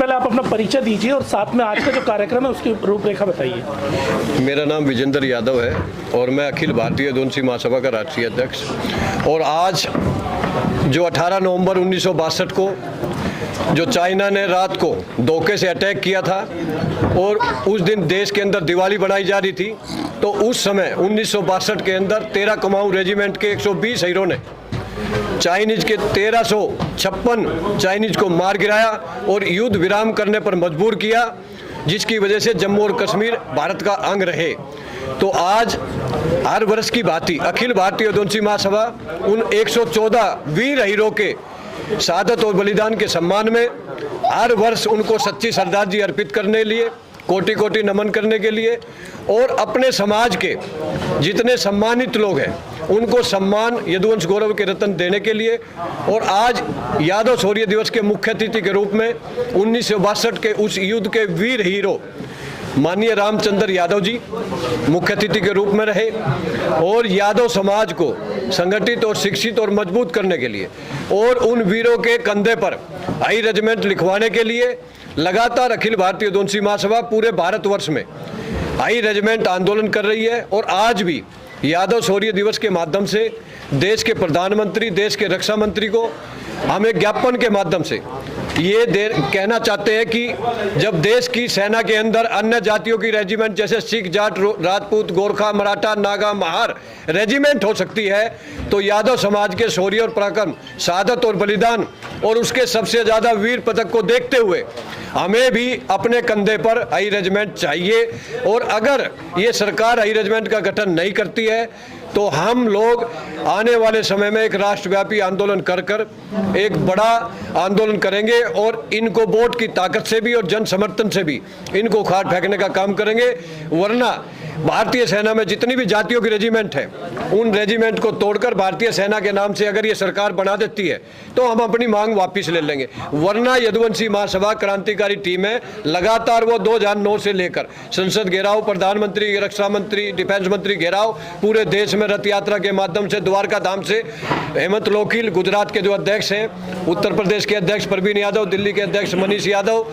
पहले आप अपना परिचय दीजिए और साथ में आज का जो कार्यक्रम है उसकी रूपरेखा बताइए। मेरा नाम विजेंद्र यादव है और मैं अखिल भारतीय यदुवंशी महासभा का राष्ट्रीय अध्यक्ष। और आज जो 18 नवंबर 1962 को जो चाइना ने रात को धोखे से अटैक किया था और उस दिन देश के अंदर दिवाली बनाई जा रही थी, तो उस समय 1962 के अंदर 13 कुमाऊं रेजिमेंट के 120 हीरो ने चाइनीज के 1356 चाइनीज को मार गिराया और युद्ध विराम करने पर मजबूर किया, जिसकी वजह से जम्मू और कश्मीर भारत का अंग रहे। तो आज हर वर्ष की भांति अखिल भारतीय यदुवंशी महासभा उन 114 वीर हीरो के शहादत और बलिदान के सम्मान में हर वर्ष उनको सच्ची श्रद्धांजलि अर्पित करने के लिए, कोटि कोटि नमन करने के लिए और अपने समाज के जितने सम्मानित लोग हैं उनको सम्मान यदुवंश गौरव के रत्न देने के लिए, और आज यादव शौर्य दिवस के मुख्य अतिथि के रूप में 1962 के उस युद्ध के वीर हीरो माननीय रामचंद्र यादव जी मुख्य अतिथि के रूप में रहे और यादव समाज को संगठित और शिक्षित और मजबूत करने के लिए और उन वीरों के कंधे पर हाई रेजिमेंट लिखवाने के लिए लगातार अखिल भारतीय यदुवंशी महासभा पूरे भारतवर्ष में हाई रेजिमेंट आंदोलन कर रही है। और आज भी यादव शौर्य दिवस के माध्यम से देश के प्रधानमंत्री, देश के रक्षा मंत्री को हम एक ज्ञापन के माध्यम से ये कहना चाहते हैं कि जब देश की सेना के अंदर अन्य जातियों की रेजिमेंट जैसे सिख, जाट, राजपूत, गोरखा, मराठा, नागा, महार रेजिमेंट हो सकती है, तो यादव समाज के शौर्य और पराक्रम, शहादत और बलिदान और उसके सबसे ज़्यादा वीर पदक को देखते हुए हमें भी अपने कंधे पर हाई रेजिमेंट चाहिए। और अगर ये सरकार हाई रेजिमेंट का गठन नहीं करती है तो हम लोग आने वाले समय में एक राष्ट्रव्यापी आंदोलन कर एक बड़ा आंदोलन करेंगे और इनको वोट की ताकत से भी और जन समर्थन से भी इनको उखाड़ फेंकने का काम करेंगे। वरना भारतीय सेना में जितनी भी जातियों की रेजिमेंट है उन रेजिमेंट को तोड़कर भारतीय सेना के नाम से अगर ये सरकार बना देती है तो हम अपनी मांग वापस ले लेंगे। वरना यदुवंशी महासभा क्रांतिकारी टीम है, लगातार वो 2009 से लेकर संसद घेराव, प्रधानमंत्री, रक्षा मंत्री, डिफेंस मंत्री घेराव, पूरे देश में रथ यात्रा के माध्यम से द्वारका धाम से हेमंत लोखिल गुजरात के जो अध्यक्ष हैं, उत्तर प्रदेश के अध्यक्ष प्रवीण यादव, दिल्ली के अध्यक्ष मनीष यादव,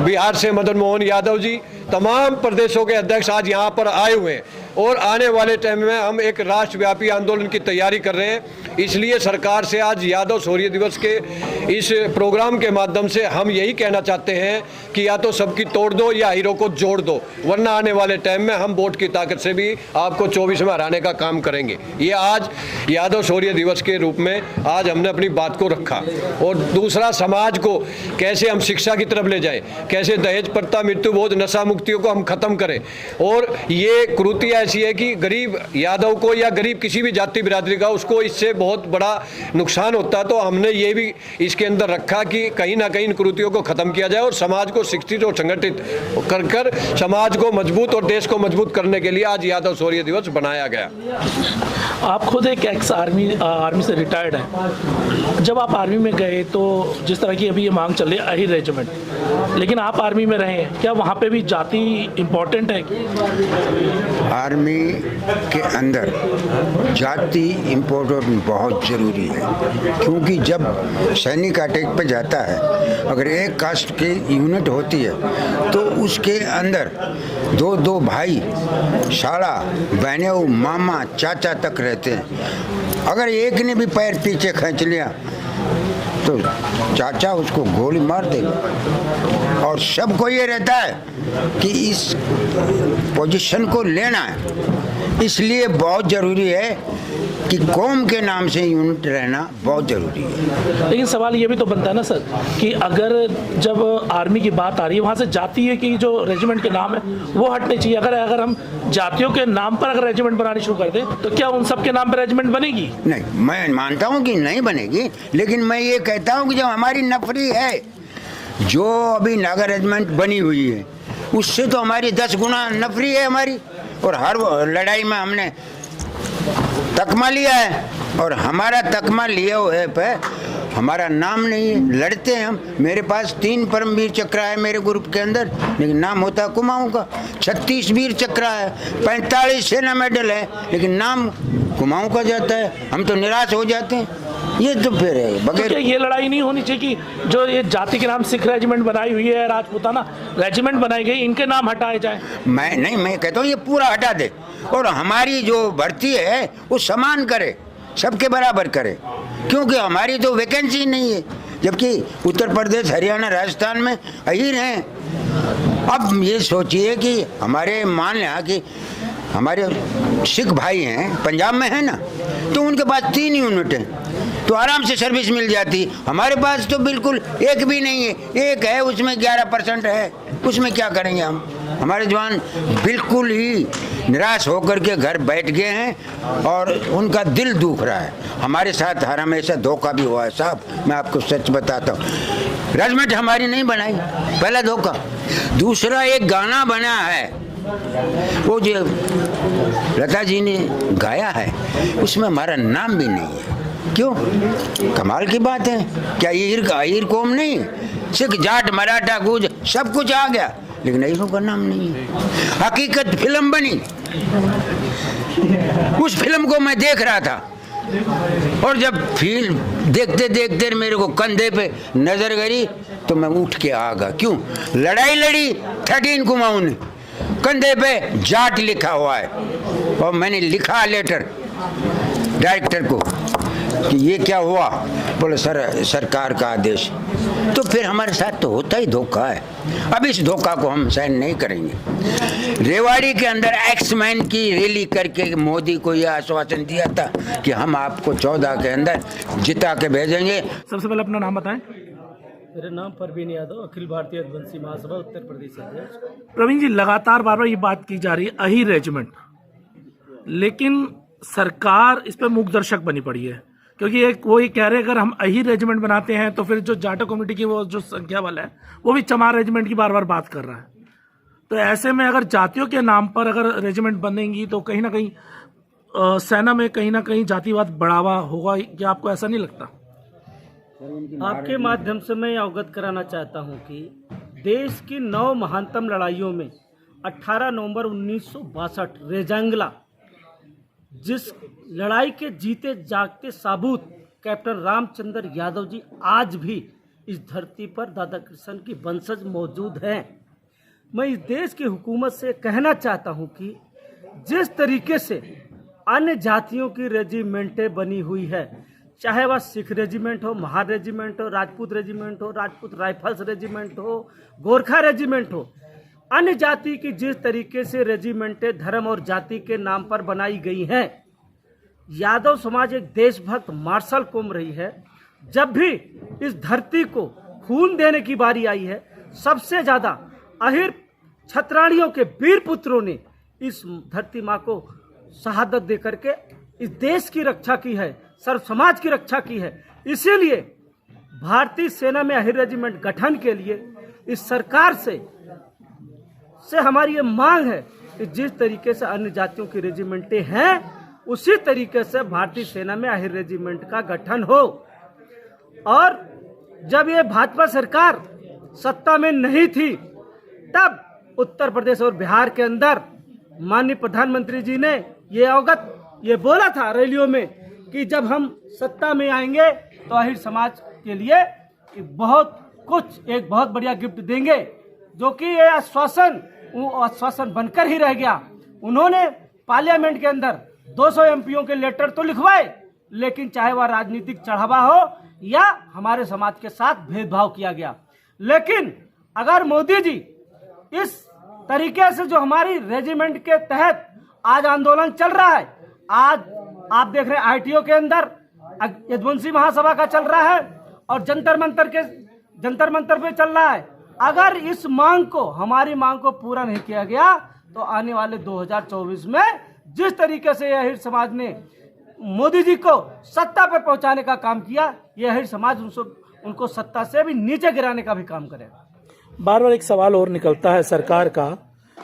बिहार से मदन मोहन यादव जी, तमाम प्रदेशों के अध्यक्ष आज यहाँ पर आए हुए हैं और आने वाले टाइम में हम एक राष्ट्रव्यापी आंदोलन की तैयारी कर रहे हैं। इसलिए सरकार से आज यादव शौर्य दिवस के इस प्रोग्राम के माध्यम से हम यही कहना चाहते हैं कि या तो सबकी तोड़ दो या हीरो को जोड़ दो, वरना आने वाले टाइम में हम वोट की ताकत से भी आपको 24 में हराने का काम करेंगे। ये आज यादव शौर्य दिवस के रूप में आज हमने अपनी बात को रखा। और दूसरा, समाज को कैसे हम शिक्षा की तरफ ले जाएं, कैसे दहेज प्रथा, मृत्युबोध, नशा मुक्तियों को हम खत्म करें। और ये कुरीतियाँ ऐसी है कि गरीब यादव को या गरीब किसी भी जाति बिरादरी का उसको इससे बहुत बड़ा नुकसान होता है। तो हमने ये भी इसके अंदर रखा कि कहीं ना कहीं इन कुरीतियों को खत्म किया जाए और समाज को शिक्षित और संगठित कर समाज को मजबूत और देश को मजबूत करने के लिए आज यादव शौर्य दिवस बनाया गया। आप खुद एक एक्स आर्मी से रिटायर्ड हैं। जब आप आर्मी में गए तो जिस तरह की अभी ये मांग चल रही है हाई रेजिमेंट, लेकिन आप आर्मी में रहे हैं, क्या वहाँ पे भी जाति इम्पोर्टेंट है? आर्मी के अंदर जाति इम्पोर्टेंट बहुत ज़रूरी है, क्योंकि जब सैनिक अटैक पे जाता है, अगर एक कास्ट की यूनिट होती है तो उसके अंदर दो भाई, साला, बहने, मामा, चाचा तक रहते हैं। अगर एक ने भी पैर पीछे खींच लिया तो चाचा उसको गोली मार देगा। और सबको ये रहता है कि इस पोजीशन को लेना है, इसलिए बहुत ज़रूरी है कि कौम के नाम से यूनिट रहना बहुत ज़रूरी है। लेकिन सवाल ये भी तो बनता है ना सर कि अगर जब आर्मी की बात आ रही है वहाँ से जातीय की जो रेजिमेंट के नाम है वो हटने चाहिए। अगर हम जातियों के नाम पर अगर रेजिमेंट बनानी शुरू कर दें तो क्या उन सब के नाम पर रेजिमेंट बनेगी? नहीं, मैं मानता हूँ कि नहीं बनेगी, लेकिन मैं ये कहता हूँ कि जो हमारी नफरी है, जो अभी नागा रेजिमेंट बनी हुई है, उससे तो हमारी 10 गुना नफरी है हमारी। और हर लड़ाई में हमने तकमा लिया है और हमारा तकमा लिए हुए पे हमारा नाम नहीं है। लड़ते हैं हम, मेरे पास 3 परमवीर चक्र है मेरे ग्रुप के अंदर, लेकिन नाम होता है कुमाऊं का। 36 वीर चक्र है, 45 सेना मेडल है, लेकिन नाम कुमाऊं का जाता है। हम तो निराश हो जाते हैं। ये तो फिर है तो बगैर क्या ये लड़ाई नहीं होनी चाहिए कि जो ये जाति के नाम सिख रेजिमेंट बनाई हुई है, राजपूताना रेजिमेंट बनाई गई, इनके नाम हटाए जाए? मैं कहता हूँ ये पूरा हटा दे और हमारी जो भर्ती है वो समान करे, सबके बराबर करे, क्योंकि हमारी तो वैकेंसी नहीं है, जबकि उत्तर प्रदेश, हरियाणा, राजस्थान में अहीर हैं। अब ये सोचिए कि हमारे मान लिया कि हमारे सिख भाई हैं, पंजाब में है ना, तो उनके पास 3 यूनिट हैं, तो आराम से सर्विस मिल जाती। हमारे पास तो बिल्कुल एक भी नहीं है, एक है उसमें 11% है, उसमें क्या करेंगे हम? हमारे जवान बिल्कुल ही निराश होकर के घर बैठ गए हैं और उनका दिल दुख रहा है। हमारे साथ हर हमेशा धोखा भी हुआ है साहब, मैं आपको सच बताता हूँ। रेजिमेंट हमारी नहीं बनाई, पहला धोखा। दूसरा, एक गाना बना है वो जो लता जी ने गाया है, उसमें हमारा नाम भी नहीं है। क्यों? कमाल की बात है। क्या अहीर कौम नहीं? सिख, जाट, मराठा, गुज सब कुछ आ गया, लेकिन अहीरों का नाम नहीं है। हकीकत फिल्म बनी, उस फिल्म को मैं देख रहा था और जब फिल्म देखते देखते मेरे को कंधे पे नजर गई तो मैं उठ के आ गया। क्यों? लड़ाई लड़ी 13 कुमाऊं ने, कंधे पे जाट लिखा हुआ है और मैंने लिखा लेटर डायरेक्टर को कि ये क्या हुआ? बोले सर सरकार का आदेश। तो फिर हमारे साथ तो होता ही धोखा है। अब इस धोखा को हम सहन नहीं करेंगे। रेवाड़ी के अंदर एक्समैन की रैली करके मोदी को यह आश्वासन दिया था कि हम आपको 14 के अंदर जिता के भेजेंगे। सबसे पहले अपना नाम बताएं। मेरा नाम परवीन यादव, अखिल भारतीय यदुवंशी महासभा उत्तर प्रदेश अध्यक्ष। प्रवीण जी, लगातार बार बार ये बात की जा रही है अहीर रेजिमेंट, लेकिन सरकार इस पर मूक दर्शक बनी पड़ी है, क्योंकि एक वो ये कह रहे हैं अगर हम अहीर रेजिमेंट बनाते हैं तो फिर जो जाटो कम्युनिटी की वो जो संख्या वाला है वो भी चमार रेजिमेंट की बार बार बात कर रहा है। तो ऐसे में अगर जातियों के नाम पर अगर रेजिमेंट बनेंगी तो कहीं ना कहीं सेना में कहीं ना कहीं जातिवाद बढ़ावा होगा, क्या आपको ऐसा नहीं लगता? आपके माध्यम से मैं अवगत कराना चाहता हूं कि देश की 9 महानतम लड़ाइयों में 18 नवंबर 1962 रेजांगला, जिस लड़ाई के जीते जागते साबूत कैप्टन रामचंद्र यादव जी आज भी इस धरती पर दादा कृष्ण की वंशज मौजूद हैं। मैं इस देश की हुकूमत से कहना चाहता हूं कि जिस तरीके से अन्य जातियों की रेजिमेंटें बनी हुई है, चाहे वह सिख रेजिमेंट हो, महार रेजिमेंट हो, राजपूत रेजिमेंट हो, राजपूत राइफल्स रेजिमेंट हो, गोरखा रेजिमेंट हो, अन्य जाति की जिस तरीके से रेजिमेंटें धर्म और जाति के नाम पर बनाई गई हैं, यादव समाज एक देशभक्त मार्शल कौम रही है। जब भी इस धरती को खून देने की बारी आई है, सबसे ज्यादा अहीर छत्राणियों के वीर पुत्रों ने इस धरती माँ को शहादत दे करके इस देश की रक्षा की है, सर्व समाज की रक्षा की है। इसीलिए भारतीय सेना में अहीर रेजिमेंट गठन के लिए इस सरकार से हमारी ये मांग है कि जिस तरीके से अन्य जातियों की रेजिमेंटें हैं, उसी तरीके से भारतीय सेना में अहीर रेजिमेंट का गठन हो। और जब ये भाजपा सरकार सत्ता में नहीं थी, तब उत्तर प्रदेश और बिहार के अंदर माननीय प्रधानमंत्री जी ने ये बोला था रैलियों में कि जब हम सत्ता में आएंगे तो अहीर समाज के लिए एक बहुत बढ़िया गिफ्ट देंगे, जो कि ये आश्वासन बनकर ही रह गया। उन्होंने पार्लियामेंट के अंदर 200 एमपीओ के लेटर तो लिखवाए, लेकिन चाहे वह राजनीतिक चढ़ावा हो या हमारे समाज के साथ भेदभाव किया गया। लेकिन अगर मोदी जी इस तरीके से जो हमारी रेजिमेंट के तहत आज आंदोलन चल रहा है, आज आप देख रहे हैं आईटीओ के अंदर यदुवंशी महासभा का चल रहा है और जंतर मंतर पे चल रहा है। अगर इस हमारी मांग को पूरा नहीं किया गया तो आने वाले 2024 में जिस तरीके से यह अहीर समाज ने मोदी जी को सत्ता पर पहुंचाने का काम किया, यह अहीर समाज उनको सत्ता से भी नीचे गिराने का भी काम करेगा। बार बार एक सवाल और निकलता है सरकार का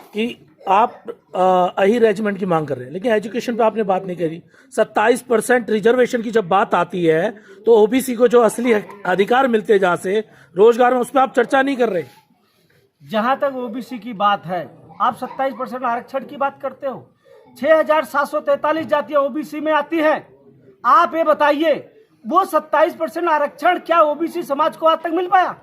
कि आप अहीर रेजिमेंट की मांग कर रहे हैं, लेकिन एजुकेशन पे आपने बात नहीं करी। 27% रिजर्वेशन की जब बात आती है तो ओबीसी को जो असली अधिकार मिलते जहां से रोजगार में, उस पर आप चर्चा नहीं कर रहे। जहां तक ओबीसी की बात है, आप 27% आरक्षण की बात करते हो। 6,743 जातियां ओबीसी में आती हैं। आप ये बताइए वो 27% आरक्षण क्या ओबीसी समाज को आज तक मिल पाया?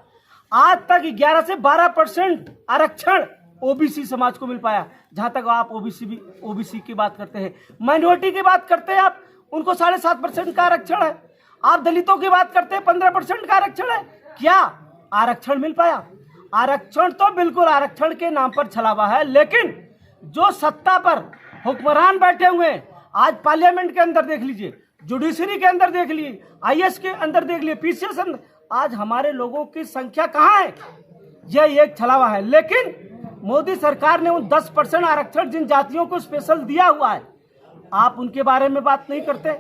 आज तक 11 से 12% आरक्षण ओबीसी समाज को मिल पाया। जहां तक आप ओबीसी की बात करते हैं, माइनॉरिटी की बात करते हैं आप, उनको 7.5% का आरक्षण है। आप दलितों की बात करते हैं, 15% का आरक्षण है। क्या आरक्षण मिल पाया? आरक्षण तो बिल्कुल आरक्षण के नाम पर छलावा है, लेकिन जो सत्ता पर हुक्मरान बैठे हुए हैं, आज पार्लियामेंट के अंदर देख लीजिए, जुडिशरी के अंदर देख लीजिए, आईएएस के अंदर देख लीजिए, पीसीएस अंदर, आज हमारे लोगों की संख्या कहाँ है? यह एक छलावा है। लेकिन मोदी सरकार ने उन 10% आरक्षण जिन जातियों को स्पेशल दिया हुआ है, आप उनके बारे में बात नहीं करते।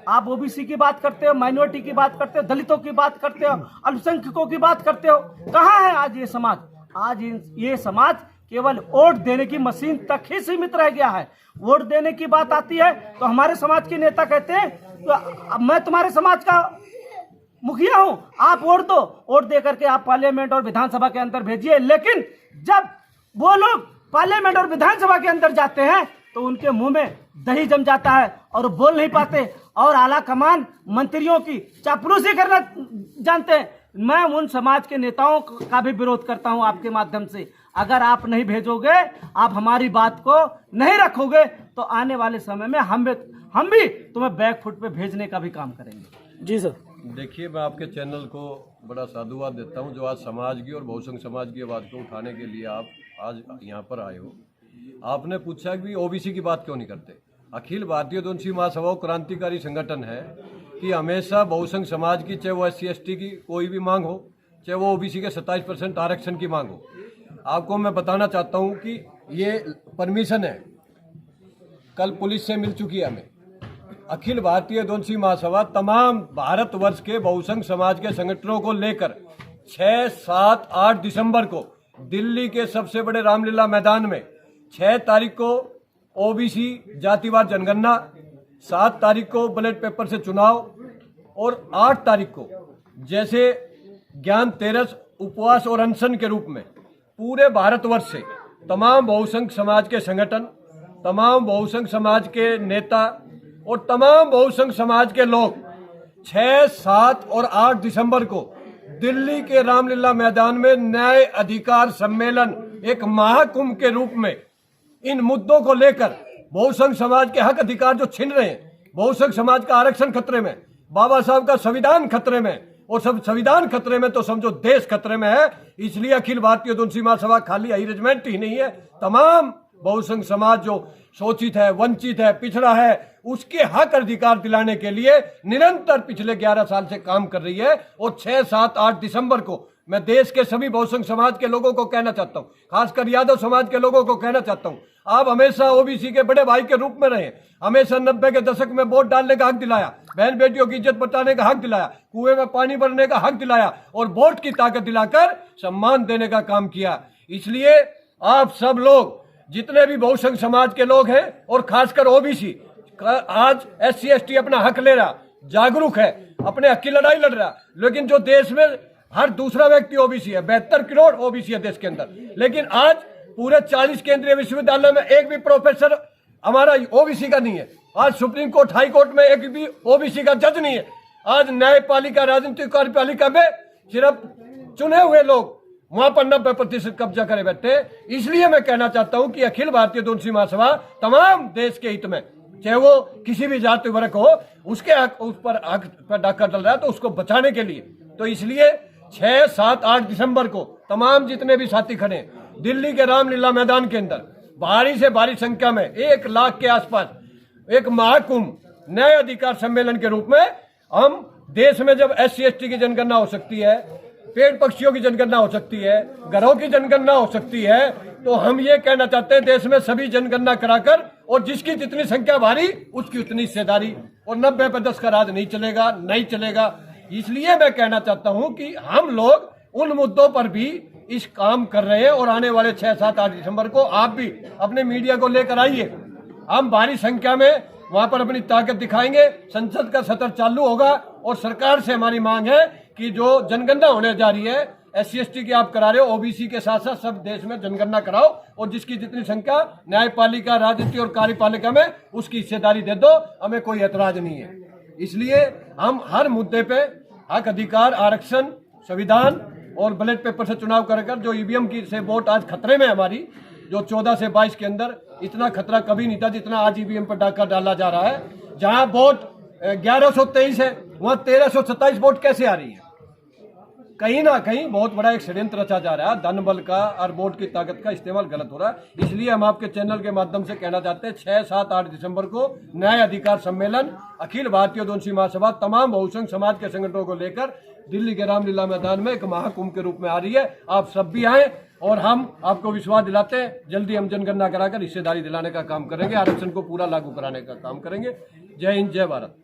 आप ओबीसी की बात करते हो, माइनॉरिटी की बात करते हो, दलितों की बात करते हो, अल्पसंख्यकों की बात करते हो। कहाँ है आज ये समाज? आज ये समाज केवल वोट देने की मशीन तक ही सीमित रह गया है। वोट देने की बात आती है तो हमारे समाज के नेता कहते हैं तो मैं तुम्हारे समाज का मुखिया हूं, आप वोट दो, वोट दे करके आप पार्लियामेंट और विधानसभा के अंदर भेजिए। लेकिन जब वो लोग पार्लियामेंट और विधानसभा के अंदर जाते हैं तो उनके मुंह में दही जम जाता है और बोल नहीं पाते, और आला कमान मंत्रियों की चापलूसी करना जानते हैं। मैं उन समाज के नेताओं का भी विरोध करता हूं आपके माध्यम से। अगर आप नहीं भेजोगे, आप हमारी बात को नहीं रखोगे, तो आने वाले समय में हम भी तुम्हें बैकफुट पे भेजने का भी काम करेंगे। जी सर। देखिए, मैं आपके चैनल को बड़ा साधुवाद देता हूं जो आज समाज की और बहुसंख्य समाज की आवाज़ को उठाने के लिए आप आज यहाँ पर आए हो। आपने पूछा कि ओबीसी की बात क्यों नहीं करते। अखिल भारतीय दोनसी महासभा क्रांतिकारी संगठन है कि हमेशा बहुसंख्य समाज की, चाहे वो SC/ST की कोई भी मांग हो, चाहे वो ओबीसी के 27% आरक्षण की मांग हो। आपको मैं बताना चाहता हूं कि ये परमिशन है, कल पुलिस से मिल चुकी है हमें। अखिल भारतीय दोनसी महासभा तमाम भारतवर्ष के बहुसंख्य समाज के संगठनों को लेकर 6, 7, 8 दिसंबर को दिल्ली के सबसे बड़े रामलीला मैदान में 6 तारीख को ओबीसी जातिवार जनगणना, 7 तारीख को बैलेट पेपर से चुनाव और 8 तारीख को जैसे ज्ञान तेरस, उपवास और अनशन के रूप में पूरे भारतवर्ष से तमाम बहुसंख्य समाज के संगठन, तमाम बहुसंख्य समाज के नेता और तमाम बहुसंख्य समाज के लोग 6, 7 और 8 दिसंबर को दिल्ली के रामलीला मैदान में न्याय अधिकार सम्मेलन, एक महाकुंभ के रूप में इन मुद्दों को लेकर बहुसंख्य समाज के हक अधिकार जो छिन रहे हैं, बहुसंख्य समाज का आरक्षण खतरे में, बाबा साहब का संविधान खतरे में, और सब संविधान खतरे में तो समझो देश खतरे में है। इसलिए अखिल भारतीय दोनसी महासभा खाली अरेंजमेंट ही नहीं है, तमाम बहुसंख्य समाज जो शोषित है, वंचित है, पिछड़ा है, उसके हक अधिकार दिलाने के लिए निरंतर पिछले 11 साल से काम कर रही है। और 6, 7, 8 दिसंबर को मैं देश के सभी बहुसंख्य समाज के लोगों को कहना चाहता हूं, खासकर यादव समाज के लोगों को कहना चाहता हूं, आप हमेशा ओबीसी के बड़े भाई के रूप में रहे, हमेशा 90 के दशक में वोट डालने का हक दिलाया, बहन बेटियों की इज्जत बचाने का हक दिलाया, कुएं में पानी भरने का हक दिलाया और वोट की ताकत दिलाकर सम्मान देने का काम किया। इसलिए आप सब लोग जितने भी बहुसंख्य समाज के लोग हैं और खासकर ओबीसी, आज SC/ST अपना हक ले रहा, जागरूक है, अपने हक की लड़ाई लड़ रहा। लेकिन जो देश में हर दूसरा व्यक्ति ओबीसी है, 72 करोड़ ओबीसी है देश के अंदर, लेकिन आज पूरे 40 केंद्रीय विश्वविद्यालय में एक भी प्रोफेसर हमारा ओबीसी का नहीं है। आज सुप्रीम कोर्ट, हाई कोर्ट में एक भी ओबीसी का जज नहीं है। आज न्यायपालिका, राजनीतिक कार्यपालिका में सिर्फ चुने हुए लोग वहां पर 90% कब्जा करे बैठे। इसलिए मैं कहना चाहता हूं कि अखिल भारतीय दोनसी महासभा तमाम देश के हित में, चाहे वो किसी भी जाति वर्ग हो, उसके हक, उस पर हक पर डाका डल रहा है तो उसको बचाने के लिए, तो इसलिए 6, 7, 8 दिसंबर को तमाम जितने भी साथी खड़े दिल्ली के रामलीला मैदान के अंदर भारी से भारी संख्या में 1 लाख के आसपास एक महाकुंभ न्याय अधिकार सम्मेलन के रूप में हम देश में, जब SC/ST की जनगणना हो सकती है, पेड़ पक्षियों की जनगणना हो सकती है, घरों की जनगणना हो सकती है, तो हम ये कहना चाहते हैं देश में सभी जनगणना कराकर, और जिसकी जितनी संख्या भारी उसकी उतनी हिस्सेदारी, और 90 पे 10 का राज नहीं चलेगा, नहीं चलेगा। इसलिए मैं कहना चाहता हूं कि हम लोग उन मुद्दों पर भी इस काम कर रहे हैं और आने वाले 6, 7, 8 दिसंबर को आप भी अपने मीडिया को लेकर आइए। हम भारी संख्या में वहां पर अपनी ताकत दिखाएंगे, संसद का सत्र चालू होगा और सरकार से हमारी मांग है कि जो जनगणना होने जा रही है SC/ST की आप करा रहे हो, ओबीसी के साथ साथ सब देश में जनगणना कराओ, और जिसकी जितनी संख्या न्यायपालिका, राजनीति और कार्यपालिका में, उसकी हिस्सेदारी दे दो, हमें कोई ऐतराज नहीं है। इसलिए हम हर मुद्दे पे हक अधिकार, आरक्षण, संविधान और बैलेट पेपर से चुनाव कर जो ईवीएम की से वोट आज खतरे में हमारी, जो 14 से 22 के अंदर इतना खतरा कभी नहीं था जितना आज ईवीएम पर डाका डाला जा रहा है। जहां वोट 1123 है वहां 1327 वोट कैसे आ रही है? कहीं ना कहीं बहुत बड़ा एक षड्यंत्र रचा जा रहा है, धन बल का और वोट की ताकत का इस्तेमाल गलत हो रहा है। इसलिए हम आपके चैनल के माध्यम से कहना चाहते हैं 6, 7, 8 दिसंबर को न्याय अधिकार सम्मेलन अखिल भारतीय दोनसी महासभा तमाम बहुसंख्य समाज के संगठनों को लेकर दिल्ली के रामलीला मैदान में एक महाकुंभ के रूप में आ रही है। आप सब भी आए और हम आपको विश्वास दिलाते हैं जल्दी हम जनगणना कराकर हिस्सेदारी दिलाने का काम करेंगे, आरक्षण को पूरा लागू कराने का काम करेंगे। जय हिंद, जय भारत।